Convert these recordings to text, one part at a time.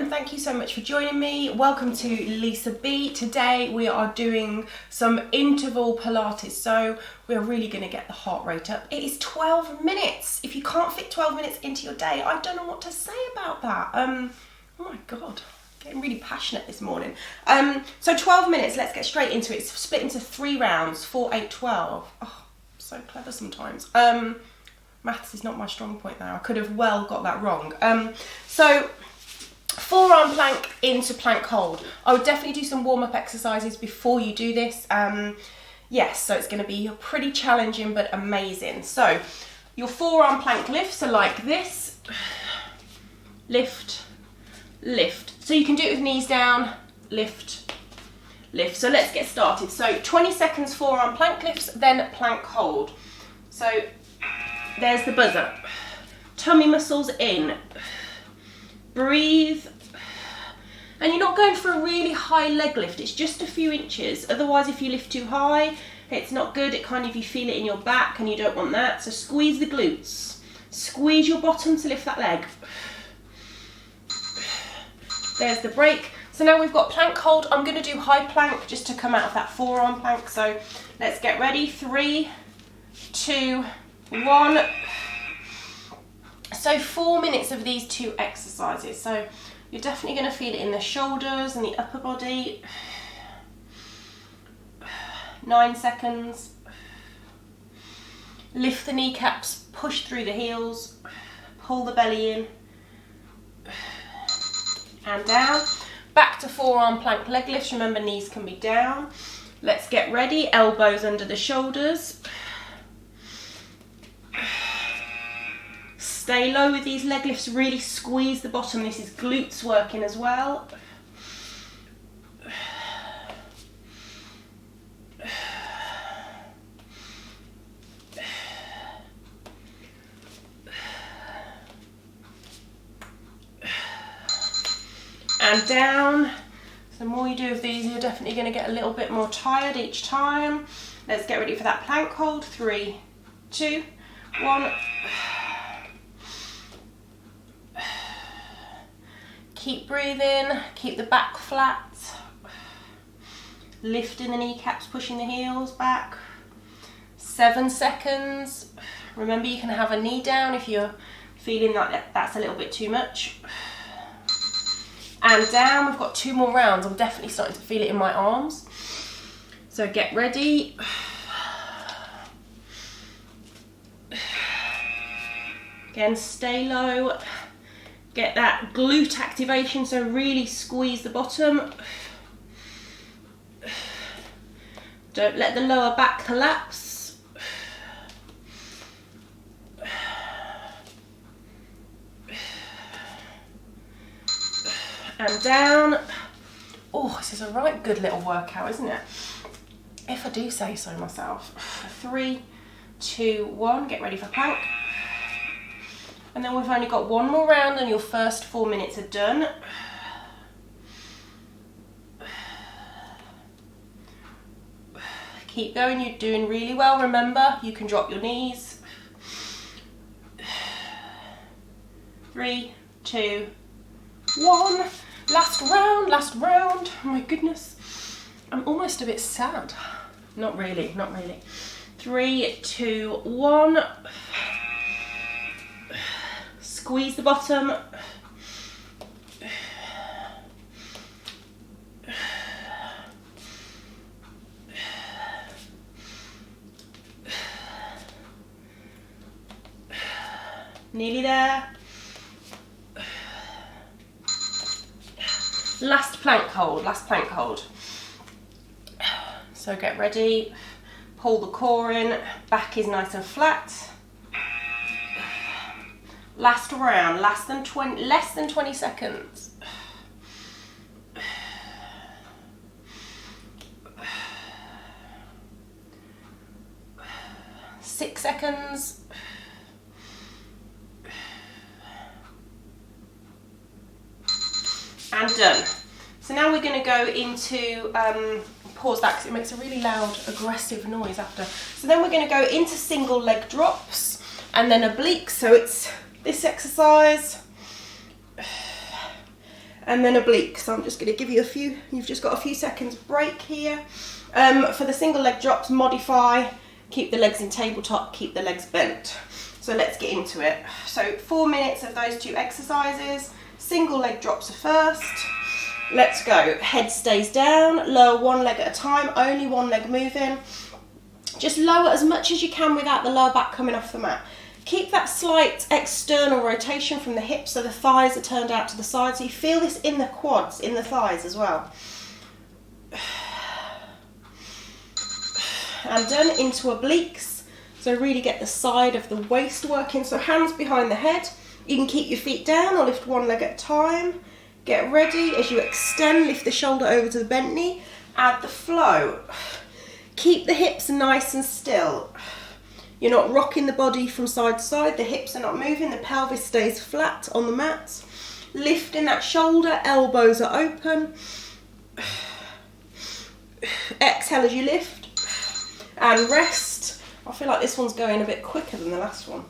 and thank you so much for joining me. Welcome to Lisa B. Today we are doing some interval Pilates, so we're really going to get the heart rate up. It is 12 minutes. If you can't fit 12 minutes into your day, I don't know what to say about that. Oh my God, getting really passionate this morning. So 12 minutes, let's get straight into it. It's split into 3 rounds, 4, 8, 12. Oh, so clever sometimes. Maths is not my strong point there. I could have well got that wrong. So forearm plank into plank hold. I would definitely do some warm-up exercises before you do this. Yes, so it's going to be pretty challenging but amazing. So your forearm plank lifts are like this. Lift, lift. So you can do it with knees down, lift, lift. So let's get started. So 20 seconds forearm plank lifts, then plank hold. So there's the buzzer. Tummy muscles in. Breathe. And you're not going for a really high leg lift, it's just a few inches. Otherwise, if you lift too high, it's not good. It kind of, you feel it in your back and you don't want that. So squeeze the glutes. Squeeze your bottom to lift that leg. There's the break. So now we've got plank hold. I'm going to do high plank just to come out of that forearm plank. So let's get ready. 3, 2, 1. So 4 minutes of these 2 exercises. So you're definitely going to feel it in the shoulders and the upper body. 9 seconds. Lift the kneecaps, push through the heels, pull the belly in and down. Back to forearm plank leg lifts. Remember, knees can be down. Let's get ready. Elbows under the shoulders. Stay low with these leg lifts, really squeeze the bottom. This is glutes working as well. And down. So the more you do of these, you're definitely going to get a little bit more tired each time. Let's get ready for that plank hold. 3, 2, 1. Keep breathing, keep the back flat, lifting the kneecaps, pushing the heels back. 7 seconds. Remember, you can have a knee down if you're feeling like that's a little bit too much. And down. We've got 2 more rounds. I'm definitely starting to feel it in my arms. So get ready. Again, stay low. Get that glute activation, so really squeeze the bottom. Don't let the lower back collapse. And down. Oh, this is a right good little workout, isn't it? If I do say so myself. 3, 2, 1, get ready for plank. And then we've only got 1 more round and your first 4 minutes are done. Keep going, you're doing really well. Remember, you can drop your knees. 3, 2, 1. Last round, last round. Oh my goodness. I'm almost a bit sad. Not really, not really. 3, 2, 1. Squeeze the bottom. Nearly there. Last plank hold, last plank hold. So get ready, pull the core in, back is nice and flat. Last round, less than 20 seconds. Six seconds. And done. So now we're going to go into, pause that because it makes a really loud, aggressive noise after. So then we're going to go into single leg drops and then obliques. So it's this exercise and then oblique. So I'm just going to give you you've just got a few seconds break here. For the single leg drops, modify, keep the legs in tabletop, keep the legs bent. So let's get into it. So 4 minutes of those 2 exercises. Single leg drops are first. Let's go. Head stays down, lower 1 leg at a time, only 1 leg moving. Just lower as much as you can without the lower back coming off the mat. Keep that slight external rotation from the hips so the thighs are turned out to the side. So you feel this in the quads, in the thighs as well. And done. Into obliques. So really get the side of the waist working. So hands behind the head. You can keep your feet down or lift 1 leg at a time. Get ready. As you extend, lift the shoulder over to the bent knee. Add the flow. Keep the hips nice and still. You're not rocking the body from side to side. The hips are not moving. The pelvis stays flat on the mat. Lifting that shoulder. Elbows are open. Exhale as you lift. And rest. I feel like this one's going a bit quicker than the last one.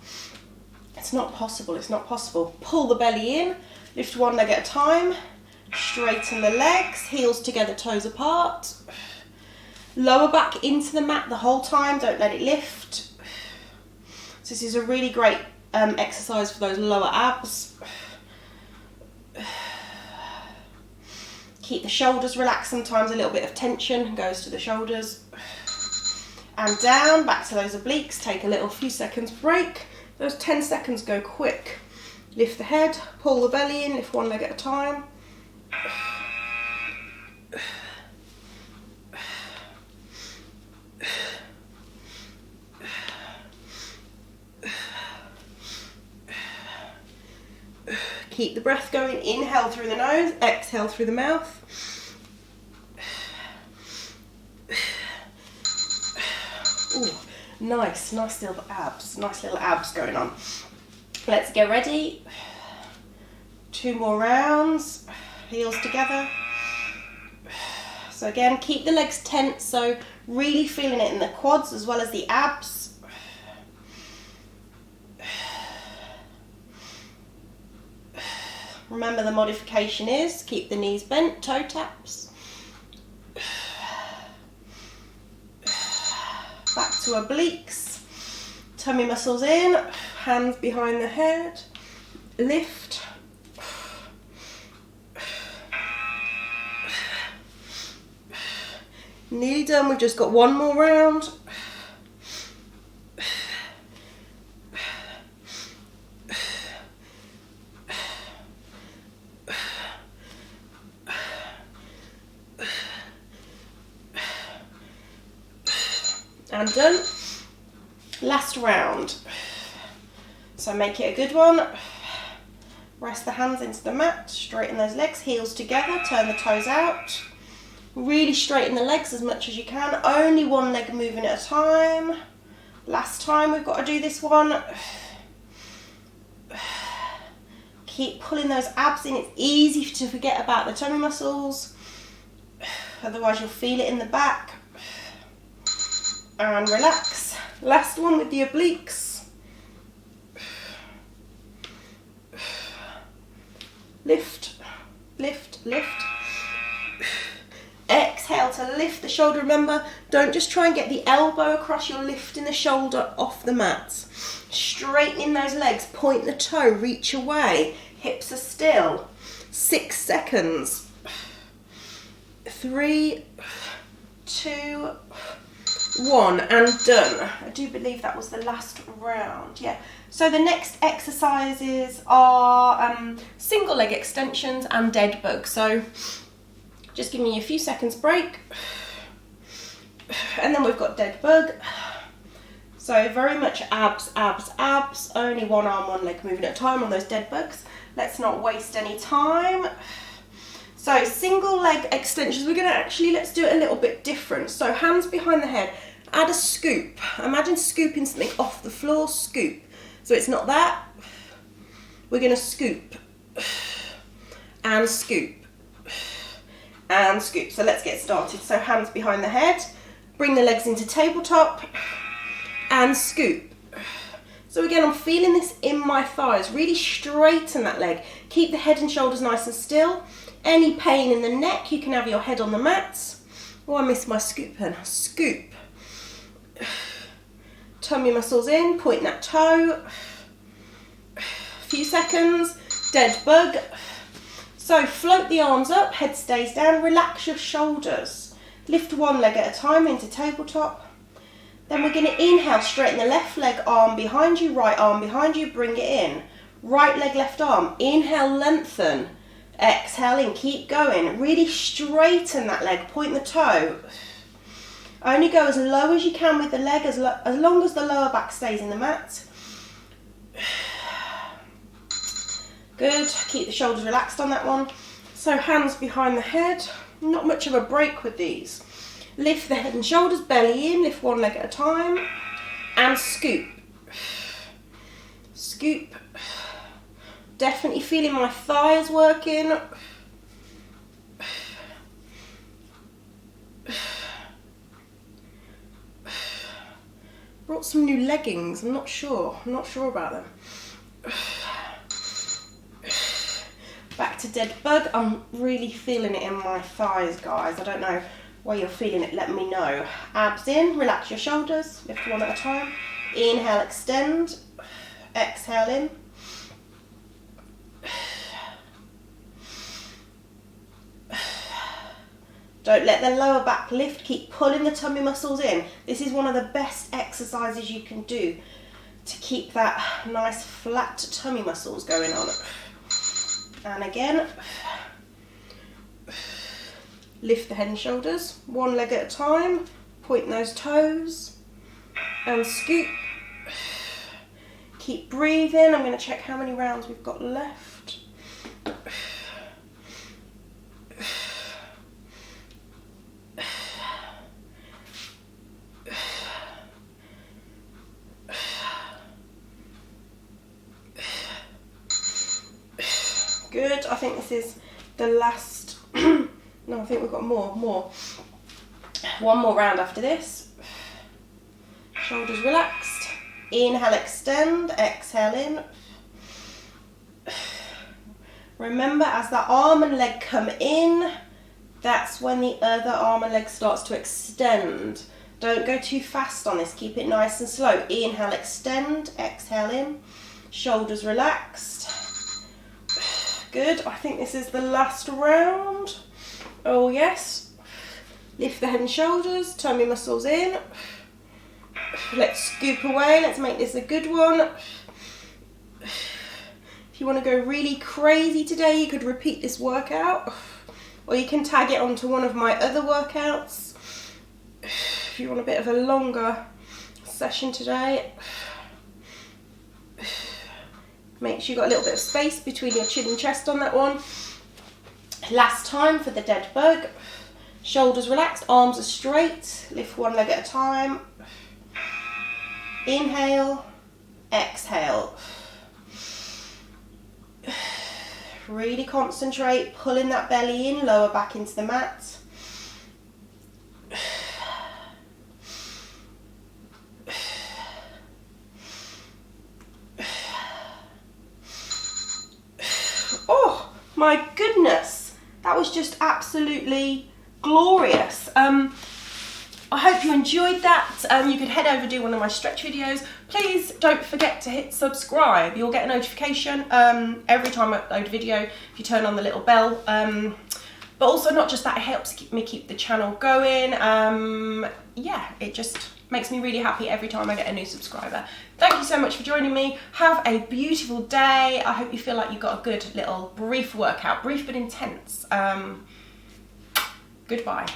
It's not possible. It's not possible. Pull the belly in. Lift 1 leg at a time. Straighten the legs. Heels together, toes apart. Lower back into the mat the whole time. Don't let it lift. So this is a really great exercise for those lower abs. Keep the shoulders relaxed. Sometimes a little bit of tension goes to the shoulders. And down, back to those obliques. Take a few seconds break. Those 10 seconds go quick. Lift the head, pull the belly in, lift 1 leg at a time. Keep the breath going. Inhale through the nose, exhale through the mouth. Ooh, nice little abs going on. Let's get ready. 2 more rounds. Heels together. So again, keep the legs tense, so really feeling it in the quads as well as the abs. Remember, the modification is keep the knees bent, toe taps. Back to obliques. Tummy muscles in, hands behind the head. Lift. Nearly done, we've just got 1 more round. And done. Last round. So make it a good one. Rest the hands into the mat, straighten those legs, heels together, turn the toes out. Really straighten the legs as much as you can. Only 1 leg moving at a time. Last time we've got to do this one. Keep pulling those abs in. It's easy to forget about the tummy muscles. Otherwise you'll feel it in the back. And relax. Last one with the obliques. Lift, lift, lift. Exhale to lift the shoulder. Remember, don't just try and get the elbow across. You're lifting the shoulder off the mat. Straightening those legs. Point the toe. Reach away. Hips are still. 6 seconds. 3, 2, 1, and done. I do believe that was the last round. Yeah. So the next exercises are single leg extensions and dead bug. So just give me a few seconds break. And then we've got dead bug. So very much abs, abs, abs. Only 1 arm, 1 leg moving at a time on those dead bugs. Let's not waste any time. So single leg extensions, we're going to let's do it a little bit different. So hands behind the head, add a scoop. Imagine scooping something off the floor, scoop. So it's not that. We're going to scoop and scoop and scoop. So let's get started. So hands behind the head, bring the legs into tabletop and scoop. So again, I'm feeling this in my thighs. Really straighten that leg. Keep the head and shoulders nice and still. Any pain in the neck, you can have your head on the mat. Oh, I missed my scoop pen. Scoop. Tummy muscles in, point that toe. Few seconds. Dead bug. So float the arms up, head stays down, relax your shoulders. Lift one leg at a time into tabletop. Then we're going to inhale, straighten the left leg, arm behind you, right arm behind you, bring it in. Right leg, left arm. Inhale, lengthen. Exhale in, keep going. Really straighten that leg, point the toe. Only go as low as you can with the leg, as long as the lower back stays in the mat. Good, keep the shoulders relaxed on that one. So hands behind the head, not much of a break with these. Lift the head and shoulders, belly in, lift one leg at a time, and scoop. Scoop. Definitely feeling my thighs working. Brought some new leggings, I'm not sure about them. Back to dead bug. I'm really feeling it in my thighs, guys. I don't know why you're feeling it, let me know. Abs in, relax your shoulders, lift one at a time. Inhale, extend. Exhale in. Don't let the lower back lift, keep pulling the tummy muscles in. This is one of the best exercises you can do to keep that nice flat tummy muscles going on. And again, lift the head and shoulders, one leg at a time, point those toes, and scoop. Keep breathing. I'm going to check how many rounds we've got left. Good, I think this is the last, no, I think we've got more. One more round after this. Shoulders relaxed. Inhale, extend, exhale in. Remember, as the arm and leg come in, that's when the other arm and leg starts to extend. Don't go too fast on this, keep it nice and slow. Inhale, extend, exhale in. Shoulders relaxed. Good, I think this is the last round. Oh yes. Lift the head and shoulders, tummy muscles in. Let's scoop away, let's make this a good one. If you want to go really crazy today, you could repeat this workout, or you can tag it onto one of my other workouts. If you want a bit of a longer session today. Make sure you've got a little bit of space between your chin and chest on that one. Last time for the dead bug. Shoulders relaxed, arms are straight. Lift one leg at a time. Inhale, exhale. Really concentrate, pulling that belly in, lower back into the mat. Oh my goodness, that was just absolutely glorious. I hope you enjoyed that. You could head over and do one of my stretch videos. Please don't forget to hit subscribe. You'll get a notification every time I upload a video if you turn on the little bell. But also not just that, it helps me keep the channel going. Yeah, it just makes me really happy every time I get a new subscriber. Thank you so much for joining me. Have a beautiful day. I hope you feel like you got a good little brief workout, brief but intense. Goodbye.